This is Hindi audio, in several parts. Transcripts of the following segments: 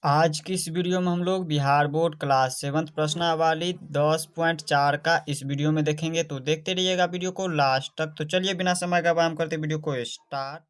आज की इस वीडियो में हम लोग बिहार बोर्ड क्लास 7th प्रश्नावली 10.4 का इस वीडियो में देखेंगे। तो देखते रहिएगा वीडियो को लास्ट तक। तो चलिए बिना समय का व्यायाम करते वीडियो को स्टार्ट।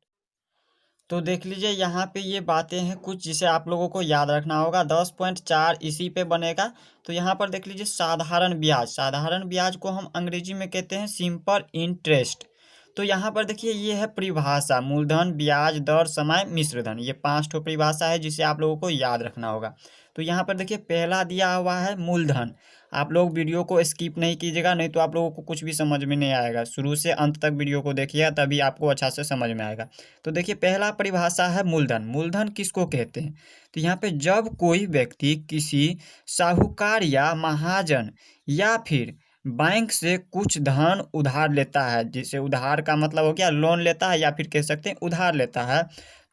तो देख लीजिए यहाँ पे ये बातें हैं कुछ जिसे आप लोगों को याद रखना होगा। 10.4 इसी पे बनेगा। तो यहाँ पर देख लीजिए साधारण ब्याज। साधारण ब्याज को हम अंग्रेजी में कहते हैं सिंपल इंटरेस्ट। तो यहाँ पर देखिए ये है परिभाषा, मूलधन, ब्याज दर, समय, मिश्रधन। ये 5 ठो परिभाषा है जिसे आप लोगों को याद रखना होगा। तो यहाँ पर देखिए पहला दिया हुआ है मूलधन। आप लोग वीडियो को स्किप नहीं कीजिएगा, नहीं तो आप लोगों को कुछ भी समझ में नहीं आएगा। शुरू से अंत तक वीडियो को देखिएगा तभी आपको अच्छा से समझ में आएगा। तो देखिए पहला परिभाषा है मूलधन। मूलधन किसको कहते हैं? तो यहाँ पे जब कोई व्यक्ति किसी साहूकार या महाजन या फिर बैंक से कुछ धन उधार लेता है, जिसे उधार का मतलब हो गया लोन लेता है या फिर कह सकते हैं उधार लेता है,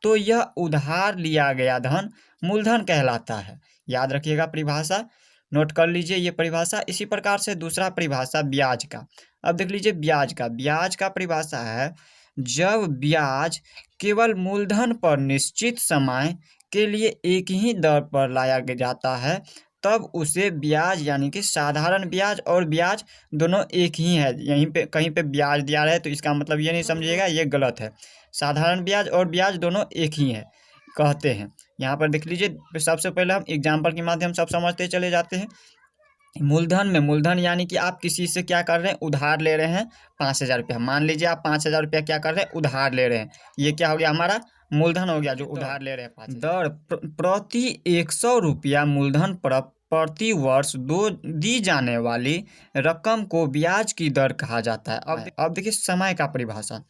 तो यह उधार लिया गया धन मूलधन कहलाता है। याद रखिएगा परिभाषा, नोट कर लीजिए ये परिभाषा। इसी प्रकार से दूसरा परिभाषा ब्याज का। अब देख लीजिए ब्याज का। ब्याज का परिभाषा है जब ब्याज केवल मूलधन पर निश्चित समय के लिए एक ही दर पर लाया जाता है, तब उसे ब्याज यानी कि साधारण ब्याज और ब्याज दोनों एक ही है। यहीं पे कहीं पे ब्याज दिया रहे तो इसका मतलब ये नहीं समझिएगा ये गलत है। साधारण ब्याज और ब्याज दोनों एक ही है कहते हैं। यहाँ पर देख लीजिए सबसे पहले हम एग्जाम्पल के माध्यम से सब समझते चले जाते हैं। मूलधन में, मूलधन यानी कि आप किसी से क्या कर रहे हैं, उधार ले रहे हैं 5,000 रुपया। मान लीजिए आप 5,000 रुपया क्या कर रहे हैं, उधार ले रहे हैं। ये क्या हो गया, हमारा मूलधन हो गया जो उधार ले रहे हैं 5,000। दर प्रति 100 रुपया मूलधन पर प्रति वर्ष दी जाने वाली रकम को ब्याज की दर कहा जाता है। अब देखिए समय का परिभाषा।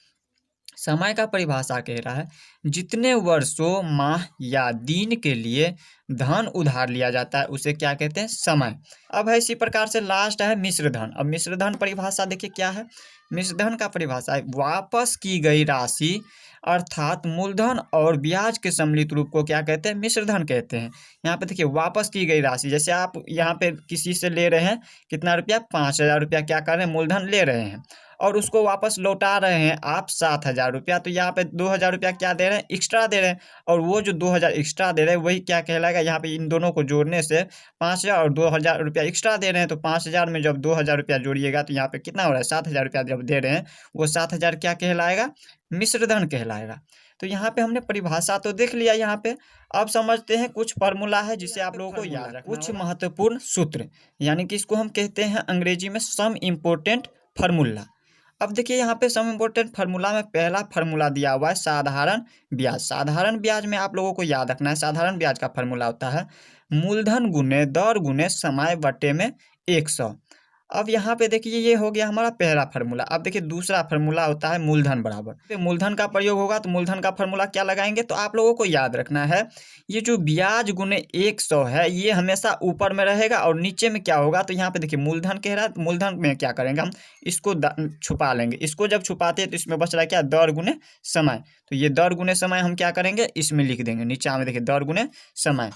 समय का परिभाषा कह रहा है जितने वर्षों, माह या दिन के लिए धन उधार लिया जाता है उसे क्या कहते हैं, समय। अब है इसी प्रकार से लास्ट है मिश्रधन। अब मिश्रधन परिभाषा देखिए क्या है। मिश्रधन का परिभाषा है वापस की गई राशि अर्थात मूलधन और ब्याज के सम्मिलित रूप को क्या कहते हैं, मिश्रधन कहते हैं। यहाँ पे देखिए वापस की गई राशि, जैसे आप यहाँ पे किसी से ले रहे हैं कितना रुपया, 5,000 रुपया क्या कर रहे हैं, मूलधन ले रहे हैं और उसको वापस लौटा रहे हैं आप 7,000 रुपया। तो यहाँ पे 2,000 रुपया क्या दे रहे हैं, एक्स्ट्रा दे रहे हैं। और वो जो 2,000 एक्स्ट्रा दे रहे हैं वही क्या कहलाएगा, यहाँ पे इन दोनों को जोड़ने से 5,000 और 2,000 रुपया एक्स्ट्रा दे रहे हैं। तो 5,000 में जब 2,000 रुपया जोड़िएगा तो यहाँ पे कितना हो रहा है, 7,000 रुपया जब दे रहे हैं वो 7,000 क्या कहलाएगा, मिश्रधन कहलाएगा। तो यहाँ पे हमने परिभाषा तो देख लिया। यहाँ पे अब समझते हैं कुछ फार्मूला है जिसे आप लोगों को याद रखना कुछ महत्वपूर्ण सूत्र, यानी कि इसको हम कहते हैं अंग्रेजी में सम इम्पोर्टेंट फार्मूला। अब देखिए यहाँ पे सम इम्पोर्टेंट फार्मूला में पहला फार्मूला दिया हुआ है साधारण ब्याज। साधारण ब्याज में आप लोगों को याद रखना है, साधारण ब्याज का फार्मूला होता है मूलधन गुने दर गुने समय बटे में 100। अब यहाँ पे देखिए ये हो गया हमारा पहला फार्मूला। अब देखिए दूसरा फार्मूला होता है मूलधन बराबर, तो मूलधन का प्रयोग होगा तो मूलधन का फार्मूला क्या लगाएंगे, तो आप लोगों को याद रखना है ये जो ब्याज गुने 100 है ये हमेशा ऊपर में रहेगा और नीचे में क्या होगा, तो यहाँ पे देखिए मूलधन कह रहा है तो मूलधन में क्या करेंगे हम इसको छुपा लेंगे। इसको जब छुपाते हैं तो इसमें बच रहा है क्या, दर गुने समय। तो ये दर गुने समय हम क्या करेंगे, इसमें लिख देंगे नीचे में देखिए दर गुने समय।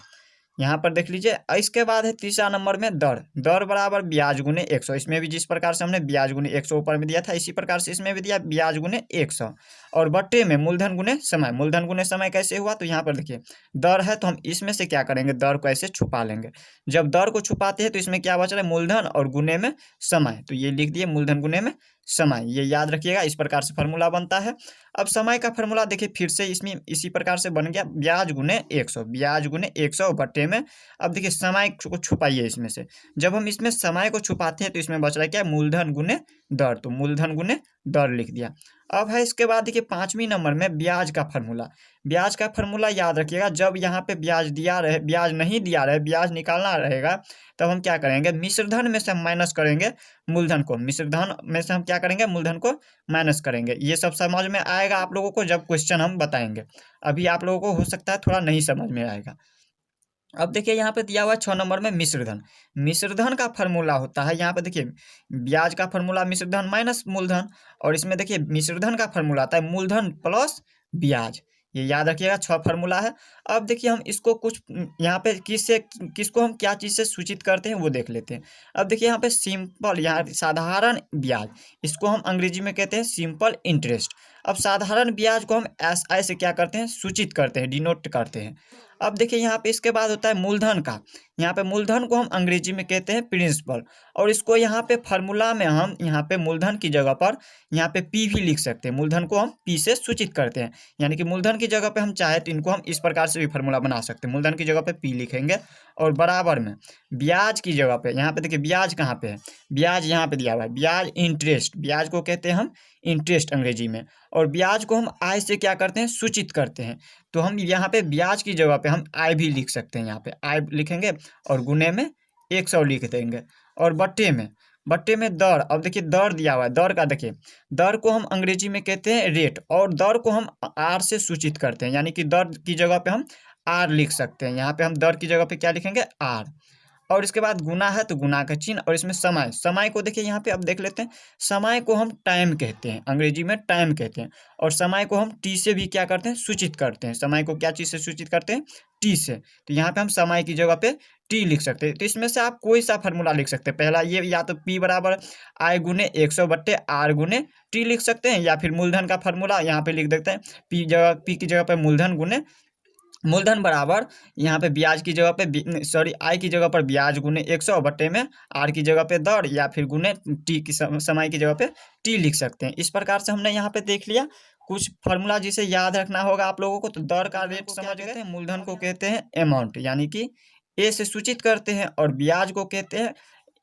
यहाँ पर देख लीजिए इसके बाद है तीसरा नंबर में दर। दर बराबर ब्याज गुने 100। इसमें भी जिस प्रकार से हमने ब्याज गुने 100 ऊपर में दिया था इसी प्रकार से इसमें भी दिया ब्याज गुने 100 और बट्टे में मूलधन गुने समय। मूलधन गुने समय कैसे हुआ, तो यहाँ पर देखिए दर है तो हम इसमें से क्या करेंगे, दर को ऐसे छुपा लेंगे। जब दर को छुपाते हैं तो इसमें क्या बच रहा है, मूलधन और गुने में समय। तो ये लिख दिए मूलधन गुने में समय, ये याद रखिएगा। इस प्रकार से फार्मूला बनता है। अब समय का फार्मूला देखिए फिर से इसमें इसी प्रकार से बन गया ब्याज गुने 100। ब्याज गुने 100 बट्टे में, अब देखिए समय को छुपाइए इसमें से। जब हम इसमें समय को छुपाते हैं तो इसमें बच रहा है क्या, मूलधन गुने दर। तो मूलधन गुने दर लिख दिया। अब है इसके बाद देखिए 5वीं नंबर में ब्याज का फार्मूला। ब्याज का फार्मूला याद रखिएगा, जब यहाँ पे ब्याज दिया रहे, ब्याज नहीं दिया रहे, ब्याज निकालना रहेगा तब हम क्या करेंगे, मिश्रधन में से हम माइनस करेंगे मूलधन को। मिश्रधन में से हम क्या करेंगे, मूलधन को माइनस करेंगे। ये सब समझ में आएगा आप लोगों को जब क्वेश्चन हम बताएंगे। अभी आप लोगों को हो सकता है थोड़ा नहीं समझ में आएगा। अब देखिए यहाँ पे दिया हुआ है 6 नंबर में मिश्रधन। मिश्रधन का फार्मूला होता है, यहाँ पे देखिए ब्याज का फार्मूला मिश्रधन माइनस मूलधन, और इसमें देखिए मिश्रधन का फार्मूला आता है मूलधन प्लस ब्याज। ये याद रखिएगा 6 फार्मूला है। अब देखिए हम इसको कुछ यहाँ पे किसको हम क्या चीज़ से सूचित करते हैं वो देख लेते हैं। अब देखिए यहाँ पे सिंपल, यहाँ साधारण ब्याज, इसको हम अंग्रेजी में कहते हैं सिंपल इंटरेस्ट। अब साधारण ब्याज को हम SI से क्या करते हैं, सूचित करते हैं, डिनोट करते हैं। अब देखिए यहाँ पे इसके बाद होता है मूलधन का। यहाँ पे मूलधन को हम अंग्रेजी में कहते हैं प्रिंसिपल, और इसको यहाँ पे फार्मूला में हम यहाँ पे मूलधन की जगह पर यहाँ पे P भी लिख सकते हैं। मूलधन को हम P से सूचित करते हैं, यानी कि मूलधन की जगह पे हम चाहे तो इनको हम इस प्रकार से भी फार्मूला बना सकते हैं। मूलधन की जगह पे P लिखेंगे और बराबर में ब्याज की जगह पे, यहाँ पे देखिए ब्याज कहाँ पे है, ब्याज यहाँ पे दिया हुआ है, ब्याज इंटरेस्ट, ब्याज को कहते हैं हम इंटरेस्ट अंग्रेजी में, और ब्याज को हम आय से क्या करते हैं, सूचित करते हैं। तो हम यहाँ पे ब्याज की जगह पे हम आय भी लिख सकते हैं, यहाँ पे आय लिखेंगे और गुने में 100 लिख देंगे, और बट्टे में दर। अब देखिए दर दिया हुआ है, दर का देखिए, दर को हम अंग्रेजी में कहते हैं रेट, और दर को हम आर से सूचित करते हैं, यानी कि दर की जगह पे हम आर लिख सकते हैं। यहाँ पे हम दर की जगह पे क्या लिखेंगे, आर। और इसके बाद गुना है तो गुना का चिन्ह, और इसमें समय, समय को देखिए यहाँ पे अब देख लेते हैं। समय को हम टाइम कहते हैं, अंग्रेजी में टाइम कहते हैं, और समय को हम टी से भी क्या करते हैं, सूचित करते हैं। समय को क्या चीज़ से सूचित करते हैं, टी से। तो यहाँ पे हम समय की जगह पे टी लिख सकते हैं। तो इसमें से आप कोई सा फार्मूला लिख सकते हैं। पहला ये, या तो पी बराबर आई गुने 100 बट्टे आर गुने टी लिख सकते हैं, या फिर मूलधन का फार्मूला यहाँ पे लिख देते हैं। पी की जगह पे मूलधन गुने मूलधन बराबर यहाँ पे ब्याज की जगह पे, सॉरी आई की जगह पर ब्याज गुने 100 बट्टे में आर की जगह पे दर, या फिर गुने टी की समय की जगह पे टी लिख सकते हैं। इस प्रकार से हमने यहाँ पे देख लिया कुछ फार्मूला जिसे याद रखना होगा आप लोगों को। तो दर का रेट समझ गए, मूलधन को कहते हैं अमाउंट, यानी कि ए से सूचित करते हैं, और ब्याज को कहते हैं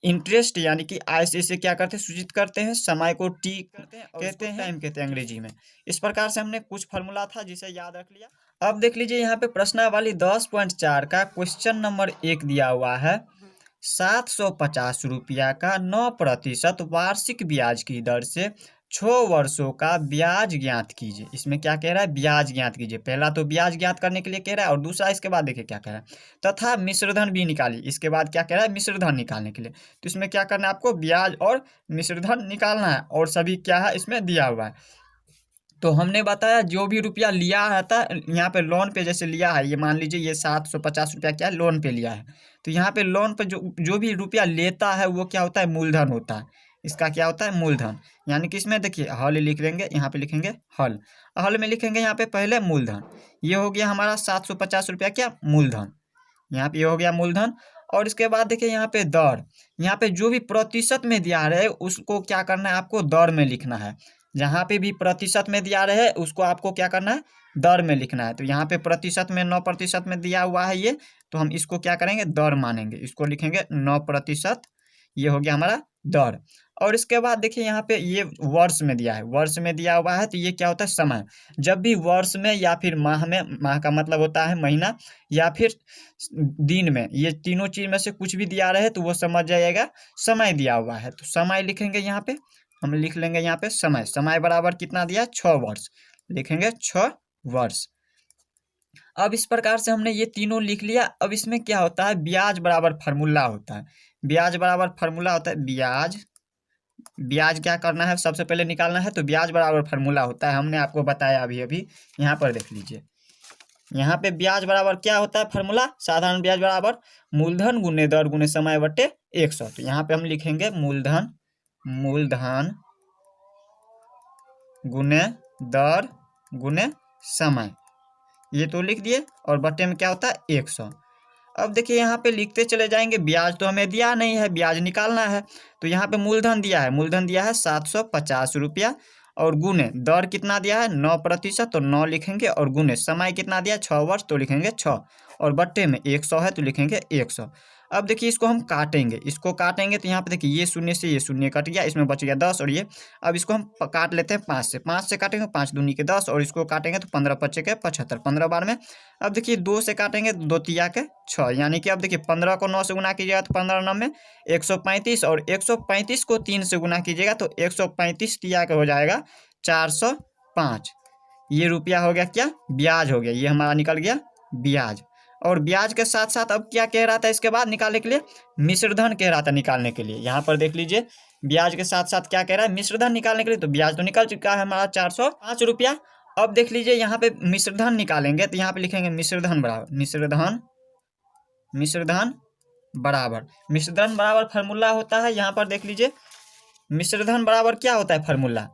इंटरेस्ट, यानी कि आय से इसे क्या करते हैं, सूचित करते हैं। समय को टी कहते हैं, टाइम कहते हैं अंग्रेजी में। इस प्रकार से हमने कुछ फार्मूला था जिसे याद रख लिया। अब देख लीजिए यहाँ पे प्रश्नावली 10.4 का क्वेश्चन नंबर 1 दिया हुआ है। 750 रुपया का 9% वार्षिक ब्याज की दर से 6 वर्षों का ब्याज ज्ञात कीजिए। इसमें क्या कह रहा है, ब्याज ज्ञात कीजिए। पहला तो ब्याज ज्ञात करने के लिए कह रहा है, और दूसरा इसके बाद देखिए क्या कह रहा है, तथा मिश्रधन भी निकालिए। इसके बाद क्या कह रहा है, मिश्रधन निकालने के लिए। तो इसमें क्या करना है आपको, ब्याज और मिश्रधन निकालना है, और सभी क्या है इसमें दिया हुआ है। तो हमने बताया जो भी रुपया लिया रहता है यहाँ पे लोन पे, जैसे लिया है, ये मान लीजिए ये 750 रुपया क्या है, लोन पे लिया है। तो यहाँ पे लोन पे जो भी रुपया लेता है वो क्या होता है, मूलधन होता है। इसका क्या होता है, मूलधन। यानी कि इसमें देखिए हल लिख लेंगे, यहाँ पे लिखेंगे हल, हल में लिखेंगे यहाँ पे पहले मूलधन। ये हो गया हमारा 750 रुपया क्या, मूलधन। यहाँ पे ये हो गया मूलधन। और इसके बाद देखिए यहाँ पे दर, यहाँ पे जो भी प्रतिशत में दिया रहे उसको क्या करना है आपको, दर में लिखना है। जहाँ पे भी प्रतिशत में दिया रहे उसको आपको क्या करना है, दर में लिखना है। तो यहाँ पे प्रतिशत में 9% में दिया हुआ है ये, तो हम इसको क्या करेंगे, दर मानेंगे। इसको लिखेंगे 9%, ये हो गया हमारा दर। और इसके बाद देखिए यहाँ पे ये वर्ष में दिया है, वर्ष में दिया हुआ है, तो ये क्या होता है, समय। जब भी वर्ष में या फिर माह में, माह का मतलब होता है महीना, या फिर दिन में, ये तीनों चीज में से कुछ भी दिया रहे तो वो समझ जाइएगा समय दिया हुआ है। तो समय लिखेंगे यहाँ पे, हम लिख लेंगे यहाँ पे समय। समय बराबर कितना दिया है, 6 वर्ष, लिखेंगे 6 वर्ष। अब इस प्रकार से हमने ये तीनों लिख लिया। अब इसमें क्या होता है, ब्याज बराबर फार्मूला होता है। ब्याज बराबर फार्मूला होता है, ब्याज क्या करना है, सबसे पहले निकालना है। तो ब्याज बराबर फार्मूला होता है, हमने आपको बताया अभी अभी। यहाँ पर देख लीजिए, यहाँ पे ब्याज बराबर क्या होता है फार्मूला, साधारण ब्याज बराबर मूलधन गुने दर गुने समय बट्टे 100। तो यहाँ पे हम लिखेंगे मूलधन गुने दर गुने समय, ये तो लिख दिए, और बट्टे में क्या होता है 100। अब देखिए यहाँ पे लिखते चले जाएंगे, ब्याज तो हमें दिया नहीं है, ब्याज निकालना है। तो यहाँ पे मूलधन दिया है, मूलधन दिया है 750 रुपया, और गुने दर कितना दिया है 9%, तो 9 लिखेंगे, और गुने समय कितना दिया है 6 वर्ष, तो लिखेंगे 6, और बट्टे में 100 है तो लिखेंगे 100। अब देखिए इसको हम काटेंगे, तो यहाँ पे देखिए ये शून्य से ये शून्य कट गया, इसमें बच गया 10, और ये अब इसको हम काट लेते हैं 5 से काटेंगे, 5 दूनी के 10, और इसको काटेंगे तो 15 पच्चे के 75, 15 बार में। अब देखिए 2 से काटेंगे, 2 तिया के 6, यानी कि अब देखिए 15 को 9 से गुना कीजिएगा तो 15 9 में 135, और 135 को 3 से गुना कीजिएगा तो 135 तिया का हो जाएगा 405। ये रुपया हो गया क्या, ब्याज हो गया, ये हमारा निकल गया ब्याज। और ब्याज के साथ साथ अब क्या कह रहा था इसके बाद निकालने के लिए, मिश्रधन कह रहा था निकालने के लिए। यहाँ पर देख लीजिए ब्याज के साथ साथ क्या कह रहा है, मिश्रधन निकालने के लिए। तो ब्याज तो निकल चुका है हमारा 405 रुपया। अब देख लीजिए यहाँ पे मिश्रधन निकालेंगे, तो यहाँ पे लिखेंगे मिश्रधन बराबर, मिश्रधन बराबर फार्मूला होता है। यहाँ पर देख लीजिए मिश्रधन बराबर क्या होता है फार्मूला,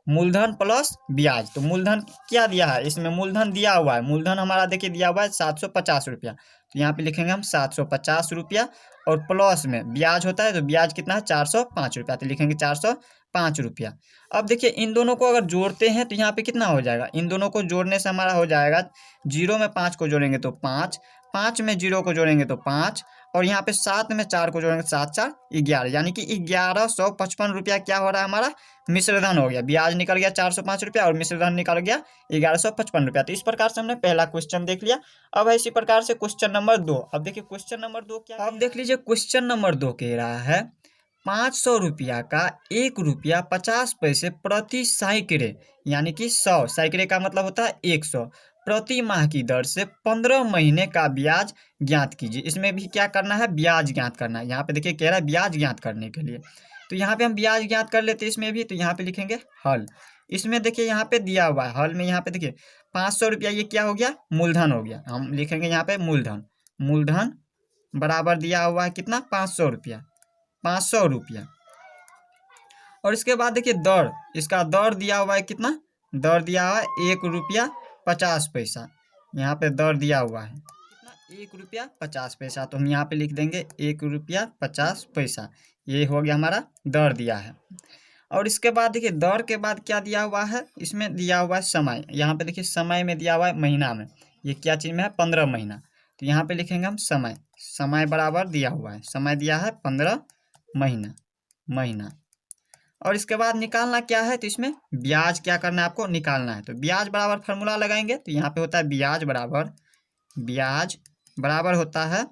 मूलधन प्लस ब्याज। तो मूलधन क्या दिया है, इसमें मूलधन दिया हुआ है, मूलधन हमारा देखिए दिया हुआ है 750 रुपया। तो यहाँ पे लिखेंगे हम 750 रुपया, और प्लस में ब्याज होता है, तो ब्याज कितना है 405 रुपया, तो लिखेंगे 405 रुपया। अब देखिए इन दोनों को अगर जोड़ते हैं तो यहाँ पे कितना हो जाएगा, इन दोनों को जोड़ने से हमारा हो जाएगा, 0 में 5 को जोड़ेंगे तो 5, 5 में 0 को जोड़ेंगे तो 5, और यहाँ पे 7 में 4 को जोड़ेंगे 7 4 11, यानी कि 1155 रुपया क्या हो रहा है हमारा, मिश्रधन हो गया। ब्याज निकल गया 405 रुपया और मिश्रधन निकल गया 1155 रुपया। तो इस प्रकार से हमने पहला क्वेश्चन देख लिया। अब है इसी प्रकार से क्वेश्चन नंबर 2। अब देखिए क्वेश्चन नंबर 2 क्या, अब देख लीजिए क्वेश्चन नंबर 2 कह रहा है 500 रुपया का 1 रुपया 50 पैसे प्रति सैकड़े, यानी कि 100 सैकड़े का मतलब होता है 100, प्रति माह की दर से 15 महीने का ब्याज ज्ञात कीजिए। इसमें भी क्या करना है, ब्याज ज्ञात करना है। यहाँ पे देखिए कह रहा है ब्याज ज्ञात करने के लिए, तो यहाँ पे हम ब्याज ज्ञात कर लेते हैं इसमें भी। तो यहाँ पे लिखेंगे हल। इसमें देखिए यहाँ पे दिया हुआ है हल में, यहाँ पे देखिए 500 रुपया ये क्या हो गया, मूलधन हो गया। हम लिखेंगे यहाँ पे मूलधन, मूलधन बराबर दिया हुआ है कितना, 500 रुपया, 500 रुपया। और इसके बाद देखिए दर, इसका दर दिया हुआ है कितना, दर दिया हुआ है 1 रुपया 50 पैसा। यहाँ पे दर दिया हुआ है कितना, 1 रुपया 50 पैसा। तो हम यहाँ पे लिख देंगे 1 रुपया 50 पैसा, ये हो गया हमारा दर दिया है। और इसके बाद देखिए दर के बाद क्या दिया हुआ है, इसमें दिया हुआ है समय। यहाँ पे देखिए समय में दिया हुआ है महीना में, ये क्या चीज में है, 15 महीना। तो यहाँ पे लिखेंगे हम समय, समय बराबर दिया हुआ है, समय दिया है 15 महीना, महीना। और इसके बाद निकालना क्या है, तो इसमें ब्याज क्या करना है आपको, निकालना है। तो ब्याज बराबर फार्मूला लगाएंगे, तो यहाँ पे होता है ब्याज बराबर, ब्याज बराबर होता है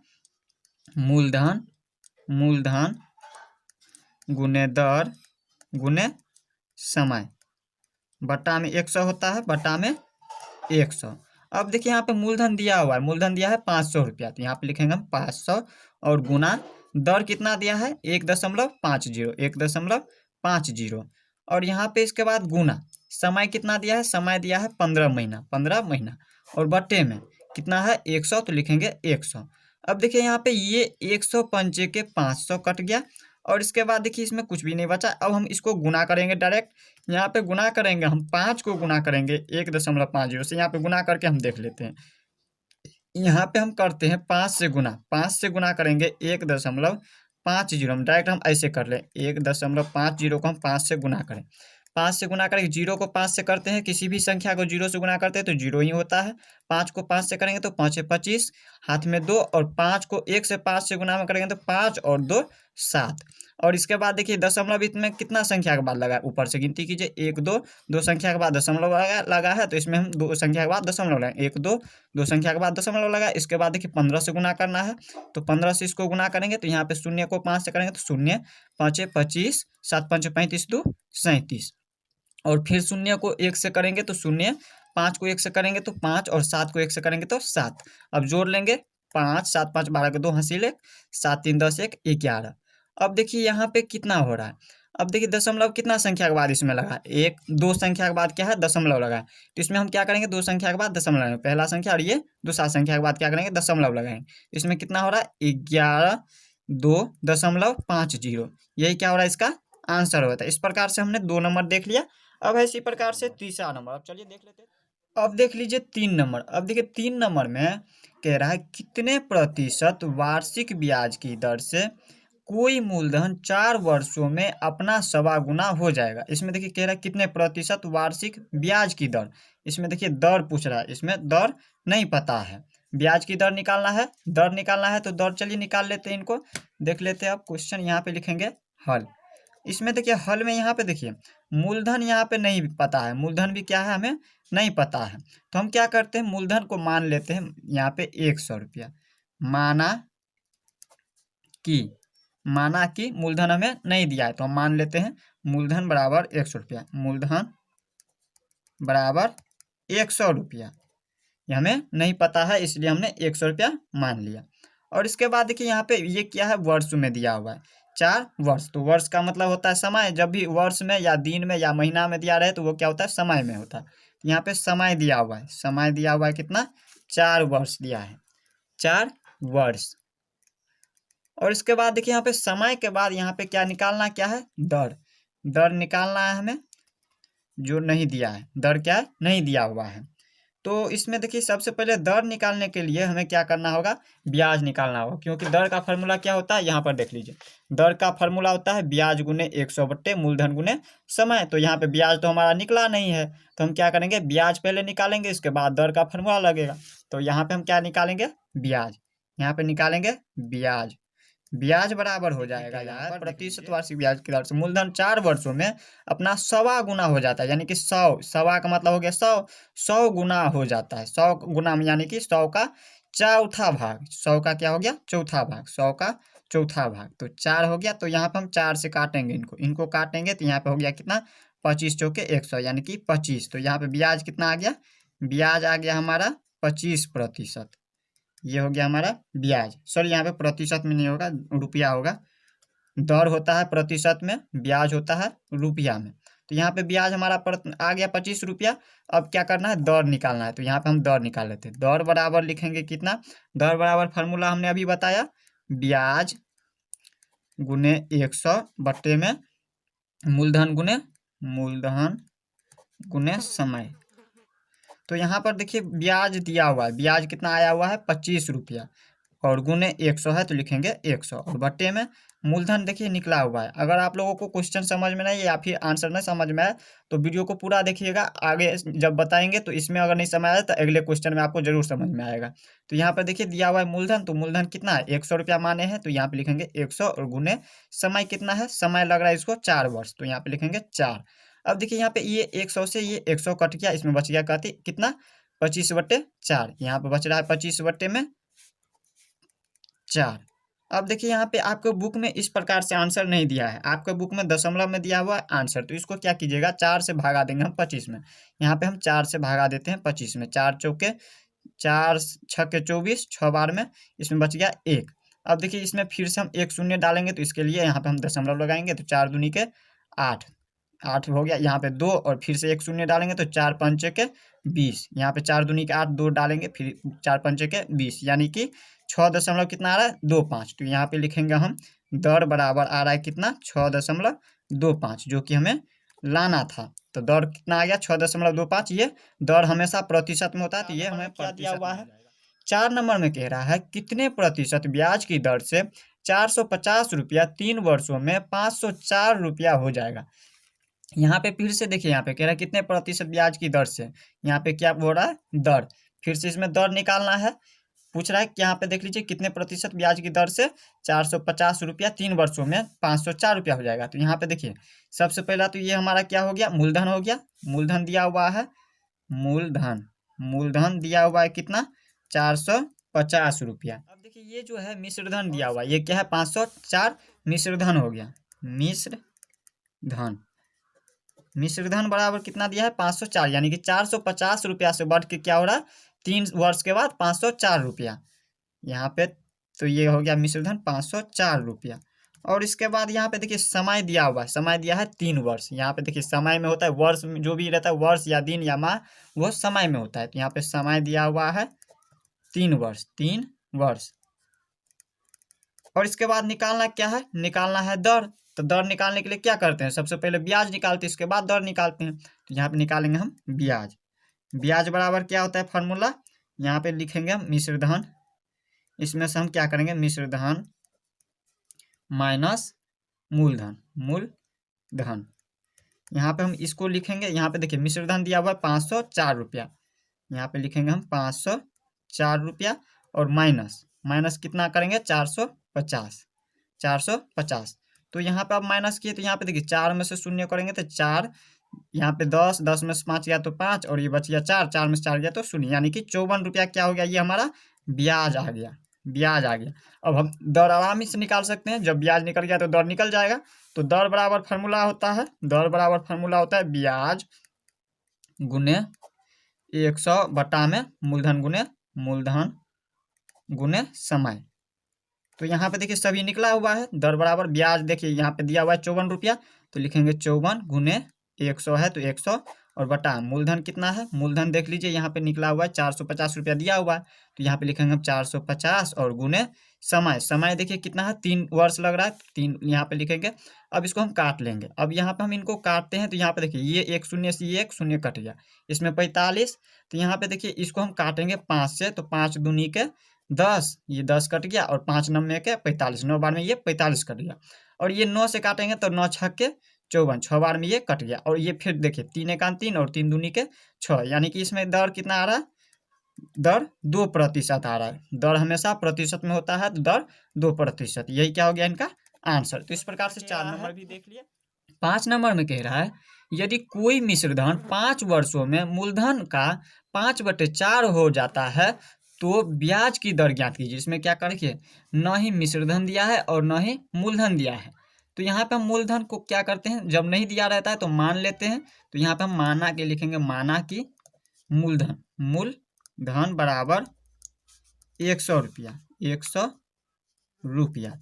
मूलधन, मूलधन गुने दर गुने समय, बटा में 100 होता है, बटा में 100। अब देखिए यहाँ पे मूलधन दिया हुआ है, मूलधन दिया है 500 रुपया, तो यहाँ पे लिखेंगे हम 500, और गुना दर कितना दिया है 1.50, 1.50। और यहाँ पे इसके बाद गुना समय कितना दिया है, समय दिया है 15 महीना, 15 महीना, और बटे में कितना है 100, तो लिखेंगे 100। अब देखिए यहाँ पे ये 100 पंचे के 500 कट गया, और इसके बाद देखिए इसमें कुछ भी नहीं बचा। अब हम इसको गुना करेंगे डायरेक्ट, यहाँ पे गुना करेंगे हम 5 को गुना करेंगे 1.50 से, यहाँ पे गुना करके हम देख लेते हैं। यहाँ पे हम करते हैं 5 से गुना, 5 से गुना करेंगे 1.50, हम डायरेक्ट हम ऐसे कर ले, 1.50 को हम 5 से गुना करें, 5 से गुना करेंगे, 0 को 5 से करते हैं, किसी भी संख्या को 0 से गुना करते हैं तो 0 ही होता है। 5 को 5 से करेंगे तो 5 है 25, हाथ में 2, और 5 को 1 से 5 से गुना में करेंगे तो 5 और 2 7। और इसके बाद देखिए दशमलव इसमें कितना संख्या के बाद लगा है, ऊपर से गिनती कीजिए, 1 2, 2 संख्या के बाद दशमलव लगा है, तो इसमें हम 2 संख्या के बाद दशमलव लगाएंगे, 1 2, 2 संख्या के बाद दशमलव लगा। इसके बाद देखिए 15 से गुना करना है, तो 15 से इसको गुना करेंगे, तो यहाँ पे 0 को 5 से करेंगे तो 0, 5 25, 7 5 35 2 37, और फिर 0 को 1 से करेंगे तो 0, 5 को 1 से करेंगे तो 5, और 7 को 1 से करेंगे तो 7। अब जोड़ लेंगे, 5 7 5 12 के 2 हासिल 1, 7 3 10 1 11। अब देखिए यहाँ पे कितना हो रहा है, अब देखिए दशमलव कितना संख्या के बाद इसमें लगा, 1 2 संख्या के बाद क्या है, दशमलव लगा है। तो इसमें हम क्या करेंगे, 2 संख्या के बाद दशमलव लगाएंगे, पहला संख्या, और ये दूसरा संख्या के बाद क्या करेंगे, दशमलव लगाएंगे। इसमें कितना हो रहा है, 11.250, यही क्या हो रहा है, इसका आंसर होता है। इस प्रकार से हमने 2 नंबर देख लिया। अब है इसी प्रकार से तीसरा नंबर, अब चलिए देख लेते हैं। अब देख लीजिए 3 नंबर। अब देखिए 3 नंबर में कह रहा है कितने प्रतिशत वार्षिक ब्याज की दर से कोई मूलधन 4 वर्षों में अपना 1.25 गुना हो जाएगा। इसमें देखिए कह रहा है कितने प्रतिशत वार्षिक ब्याज की दर, इसमें देखिए दर पूछ रहा है, इसमें दर नहीं पता है, ब्याज की दर निकालना है, दर निकालना है। तो दर चलिए निकाल लेते हैं, इनको देख लेते हैं। अब क्वेश्चन यहाँ पे लिखेंगे हल। इसमें देखिए हल में यहाँ पे देखिए मूलधन यहाँ पे नहीं पता है, मूलधन भी क्या है हमें नहीं पता है। तो हम क्या करते हैं, मूलधन को मान लेते हैं यहाँ पे 100 रुपया, माना कि मूलधन हमें नहीं दिया है, तो हम मान लेते हैं मूलधन बराबर 100 रुपया, मूलधन बराबर 100 रुपया, ये हमें नहीं पता है इसलिए हमने 100 रुपया मान लिया। और इसके बाद देखिए यहाँ पे ये क्या है, वर्ष में दिया हुआ है 4 वर्ष। तो वर्ष का मतलब होता है समय, जब भी वर्ष में या दिन में या महीना में दिया रहे तो वो क्या होता है, समय में होता है। यहाँ पे समय दिया हुआ है, समय दिया हुआ है कितना, 4 वर्ष दिया है, 4 वर्ष। और इसके बाद देखिए यहाँ पे समय के बाद यहाँ पे क्या निकालना क्या है, दर, दर निकालना है हमें। जो नहीं दिया है, दर क्या है, नहीं दिया हुआ है। तो इसमें देखिए सबसे पहले दर निकालने के लिए हमें क्या करना होगा, ब्याज निकालना होगा, क्योंकि दर का फार्मूला क्या होता है, यहाँ पर देख लीजिए। दर का फार्मूला होता है ब्याज गुने 100 बट्टे मूलधन गुने समय। तो यहाँ पे ब्याज तो हमारा निकला नहीं है, तो हम क्या करेंगे, ब्याज पहले निकालेंगे, इसके बाद दर का फार्मूला लगेगा। तो यहाँ पे हम क्या निकालेंगे, ब्याज। यहाँ पे निकालेंगे ब्याज। ब्याज बराबर हो जाएगा यार प्रतिशत वार्षिक ब्याज की दर से मूलधन 4 वर्षों में अपना 100वां गुना हो जाता है, यानी कि 100, 100वां का मतलब हो गया 100, 100 गुना हो जाता है। 100 गुना में यानी कि 100 का चौथा भाग, 100 का क्या हो गया, चौथा भाग, 100 का चौथा भाग। तो 4 हो गया, तो यहाँ पे हम 4 से काटेंगे, इनको काटेंगे तो यहाँ पे हो गया कितना, 25 चौके 100 यानी कि 25। तो यहाँ पे ब्याज कितना आ गया, ब्याज आ गया हमारा 25%। ये हो गया हमारा ब्याज। सॉरी, यहाँ पे प्रतिशत में नहीं होगा, रुपया होगा। दर होता है प्रतिशत में, ब्याज होता है रुपया में। तो यहाँ पे ब्याज हमारा आ गया 25 रुपया। अब क्या करना है, दर निकालना है। तो यहाँ पे हम दर निकाल लेते हैं। दर बराबर लिखेंगे कितना, दर बराबर फार्मूला हमने अभी बताया, ब्याज गुने 100 बट्टे में मूलधन गुने समय। तो यहाँ पर देखिए ब्याज दिया हुआ है, ब्याज कितना आया हुआ है, 25 रुपया, और गुने 100 है तो लिखेंगे 100, और बट्टे में मूलधन देखिए निकला हुआ है। अगर आप लोगों को क्वेश्चन समझ में नहीं या फिर आंसर नहीं समझ में आए तो वीडियो को पूरा देखिएगा, आगे जब बताएंगे तो इसमें अगर नहीं समझ आया तो अगले क्वेश्चन में आपको जरूर समझ में आएगा। तो यहाँ पर देखिए दिया हुआ है मूलधन, तो मूलधन कितना है, 100 रुपया माने हैं, तो यहाँ पे लिखेंगे 100, और गुने समय कितना है, समय लग रहा है इसको 4 वर्ष, तो यहाँ पे लिखेंगे 4। अब देखिए यहाँ पे ये 100 से ये 100 कट गया, इसमें बच गया कहते कितना, 25/4। यहाँ पे बच रहा है 25/4। अब देखिए यहाँ पे आपको बुक में इस प्रकार से आंसर नहीं दिया है, आपके बुक में दशमलव में दिया हुआ है आंसर। तो इसको क्या कीजिएगा, 4 से भागा देंगे हम 25 में। यहाँ पे हम 4 से भागा देते हैं 25 में, 4 चौके 4 छक्के 24, 6 बार में, इसमें बच गया 1। अब देखिए इसमें फिर से हम 1 शून्य डालेंगे, तो इसके लिए यहाँ पे हम दशमलव लगाएंगे, तो 4 दूनी के 8, 8 हो गया। यहाँ पे 2 और फिर से 1 शून्य डालेंगे, तो 4 पंचे के 20। यहाँ पे 4 दूनी के 8, 2 डालेंगे, फिर 4 पंचे के 20, यानी कि 6 दशमलव कितना आ रहा है, 25। तो यहाँ पे लिखेंगे हम दर बराबर आ रहा है कितना, 6.25, जो कि हमें लाना था। तो दर कितना आ गया, 6.25। ये दर हमेशा प्रतिशत में होता है, तो ये हमें क्या दिया हुआ है, 4 नंबर में कह रहा है कितने प्रतिशत ब्याज की दर से 450 रुपया 3 वर्षों में 504 रुपया हो जाएगा। यहाँ पे फिर से देखिए, यहाँ पे कह रहा है कितने प्रतिशत ब्याज की दर से, यहाँ पे क्या हो रहा है, दर। फिर से इसमें दर निकालना है, पूछ रहा है कि यहाँ पे देख लीजिए कितने प्रतिशत ब्याज की दर से 450 रुपया 3 वर्षों में 504 रुपया हो जाएगा। तो यहाँ पे देखिए सबसे पहला तो ये हमारा क्या हो गया, मूलधन हो गया, मूलधन दिया हुआ है, मूलधन दिया हुआ है कितना, 450 रुपया। अब देखिए ये जो है मिश्रधन दिया हुआ है, ये क्या है, 504 मिश्रधन हो गया, मिश्रधन बराबर कितना दिया है, 504, यानी कि 450 रुपया से बढ़ के क्या हो रहा है, 3 वर्ष के बाद 504 रुपया यहाँ पे। तो ये हो गया मिश्रधन 504 रुपया। और इसके बाद यहाँ पे देखिए समय दिया हुआ है, समय दिया है 3 वर्ष। यहाँ पे देखिए समय में होता है, वर्ष में जो भी रहता है, वर्ष या दिन या माह, वो समय में होता है। तो यहाँ पे समय दिया हुआ है 3 वर्ष, 3 वर्ष। और इसके बाद निकालना क्या है, निकालना है दर। तो दर निकालने के लिए क्या करते हैं, सबसे पहले ब्याज निकालते हैं, इसके बाद दर निकालते हैं। तो यहाँ पे निकालेंगे हम ब्याज। ब्याज बराबर क्या होता है फार्मूला, यहाँ पे लिखेंगे हम मिश्रधन, इसमें से हम क्या करेंगे, मिश्रधन माइनस मूलधन। यहाँ पे हम इसको लिखेंगे, यहाँ पे देखिए मिश्रधन दिया हुआ है 504 रुपया, यहाँ पे लिखेंगे हम 504 रुपया, और माइनस कितना करेंगे, 450। तो यहाँ पे अब माइनस किए, तो यहाँ पे देखिए 4 में से शून्य करेंगे तो 4, यहाँ पे 10, 10 में से 5 गया तो 5, और ये बच गया 4, 4 में से 4 गया तो शून्य, यानी कि 54 रुपया क्या हो गया, ये हमारा ब्याज आ गया, ब्याज आ गया। अब हम दर आराम से निकाल सकते हैं, जब ब्याज निकल गया तो दर निकल जाएगा। तो दर बराबर फार्मूला होता है, दर बराबर फार्मूला होता है ब्याज गुने 100 बटा में मूलधन गुने समय। तो यहाँ पे देखिए सभी निकला हुआ है, दर बराबर ब्याज देखिए यहाँ पे दिया हुआ है 54 रुपया, तो लिखेंगे 54 गुने 100 है तो 100, और बटा मूलधन कितना है, मूलधन देख लीजिए यहाँ पे निकला हुआ है 450 रुपया दिया हुआ है, तो यहाँ पे लिखेंगे हम 450 और गुने समय, समय देखिए कितना है 3 वर्ष लग रहा है, 3 यहाँ पे लिखेंगे। अब इसको हम काट लेंगे, अब यहाँ पे हम इनको काटते हैं तो यहाँ पे देखिए ये एक शून्य से ये एक शून्य कट गया, इसमें 45, तो यहाँ पे देखिए इसको हम काटेंगे 5 से, तो 5 दूनी के 10, ये 10 कट गया और 5 नम्बे के 45, 9 बार में ये 45 कट गया, और ये 9 से काटेंगे तो 9 छक्के 54, 6 बार में ये कट गया, और ये फिर देखिए 3 एकान 3 और 3 दूनी के 6, यानी कि इसमें दर कितना आ रहा है, दर 2% आ रहा है, दर हमेशा प्रतिशत में होता है, तो दर 2%, यही क्या हो गया इनका आंसर। तो इस प्रकार से 4 नंबर भी देख लिया। 5 नंबर में कह रहा है यदि कोई मिश्रधन 5 वर्षों में मूलधन का 5/4 हो जाता है तो ब्याज की दर ज्ञात कीजिए। इसमें क्या करेंगे, न ही मिश्रधन दिया है और न ही मूलधन दिया है, तो यहाँ पे हम मूलधन को क्या करते हैं, जब नहीं दिया रहता है तो मान लेते हैं, तो यहाँ पे हम माना के लिखेंगे, माना कि मूलधन, मूलधन बराबर 100 रुपया, 100 रुपया।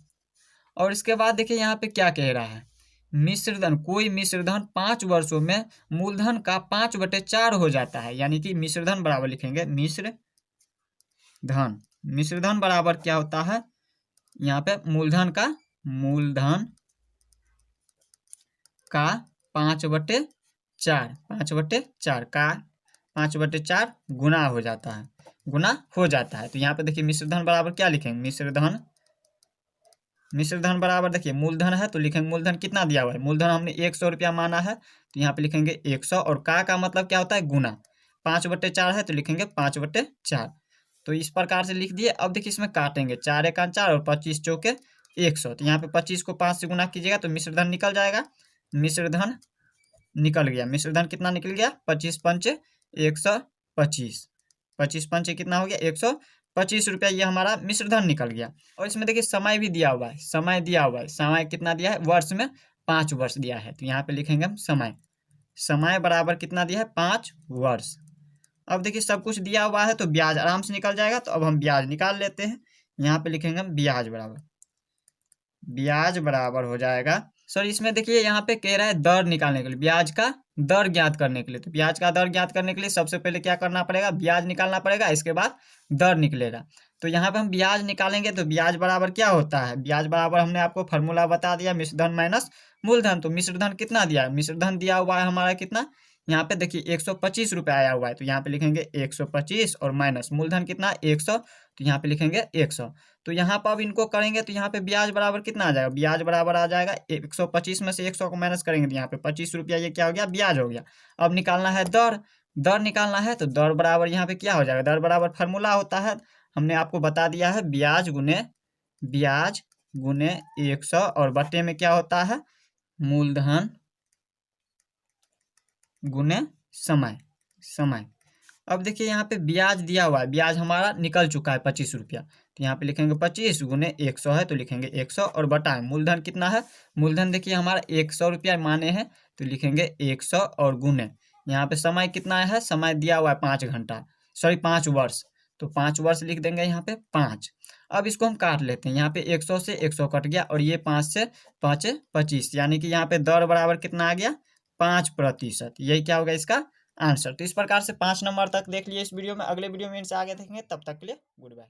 और इसके बाद देखिए यहाँ पे क्या कह रहा है, मिश्रधन, कोई मिश्रधन 5 वर्षों में मूलधन का 5/4 हो जाता है, यानी कि मिश्रधन बराबर लिखेंगे, मिश्रधन, मिश्रधन बराबर क्या होता है, यहाँ पे मूलधन का 5/4, 5/4 का 5/4 गुना हो जाता है, गुना हो जाता है। तो यहाँ पे देखिए मिश्रधन बराबर क्या लिखेंगे, मिश्रधन, मिश्रधन बराबर देखिए मूलधन है तो लिखेंगे मूलधन कितना दिया हुआ है, मूलधन हमने 100 रुपया माना है, तो यहाँ पे लिखेंगे 100, और का मतलब क्या होता है, गुना, 5/4 है तो लिखेंगे 5/4, तो इस प्रकार से लिख दिए। अब देखिए इसमें काटेंगे, 4 एकान 4 और 25 चौके 100, तो यहाँ पे 25 को 5 से गुना कीजिएगा तो मिश्रधन निकल जाएगा, मिश्रधन निकल गया, मिश्रधन कितना निकल गया, 25 पंचे 125, 25 पंचे कितना हो गया 125 रुपया, ये हमारा मिश्रधन निकल गया। और इसमें देखिए समय भी दिया हुआ है, समय दिया हुआ है, समय कितना दिया है, वर्ष में 5 वर्ष दिया है, तो यहाँ पे लिखेंगे हम समय, समय बराबर कितना दिया है 5 वर्ष। अब देखिए सब कुछ दिया हुआ है तो ब्याज आराम से निकल जाएगा, तो अब हम ब्याज निकाल लेते हैं, यहाँ पे लिखेंगे हम ब्याज बराबर, ब्याज बराबर हो जाएगा, सर इसमें देखिए यहाँ पे कह रहा है दर निकालने के लिए, ब्याज का दर ज्ञात करने के लिए, तो ब्याज का दर ज्ञात करने के लिए सबसे पहले क्या करना पड़ेगा, ब्याज निकालना पड़ेगा, इसके बाद दर निकलेगा। तो यहाँ पे हम ब्याज निकालेंगे तो ब्याज बराबर क्या होता है, ब्याज बराबर हमने आपको फॉर्मूला बता दिया, मिश्रधन माइनस मूलधन, तो मिश्रधन कितना दिया है, मिश्रधन दिया हुआ है हमारा कितना, यहाँ पे देखिए 125 रुपये आया हुआ है, तो यहाँ पे लिखेंगे 125 और माइनस मूलधन कितना 100, तो यहाँ पे लिखेंगे 100। तो यहाँ पर अब इनको करेंगे तो यहाँ पे ब्याज बराबर कितना आ जाएगा, ब्याज बराबर आ जाएगा 125 में से 100 को माइनस करेंगे तो यहाँ पे 25 रुपया, ये क्या हो गया ब्याज हो गया। अब निकालना है दर, दर निकालना है तो दर बराबर यहाँ पे क्या हो जाएगा, दर बराबर फार्मूला होता है, हमने आपको बता दिया है, ब्याज गुने 100 और बटे में क्या होता है, मूलधन गुने समय, समय। अब देखिए यहाँ पे ब्याज दिया हुआ है, ब्याज हमारा निकल चुका है 25 रुपया, तो यहाँ पे लिखेंगे 25 गुने 100 है तो लिखेंगे 100 और बटा मूलधन कितना है, मूलधन देखिए हमारा 100 रुपया माने हैं तो लिखेंगे 100 और गुने, यहाँ पे समय कितना है, समय दिया हुआ है 5 घंटा, सॉरी 5 वर्ष, तो 5 वर्ष लिख देंगे यहाँ पे 5। अब इसको हम काट लेते हैं, यहाँ पे 100 से 100 कट गया और ये 5 से 5 25, यानी कि यहाँ पे दर बराबर कितना आ गया 5%, यही क्या होगा इसका आंसर। तो इस प्रकार से 5 नंबर तक देख लिए इस वीडियो में, अगले वीडियो में इनसे आगे देखेंगे, तब तक के लिए गुड बाय।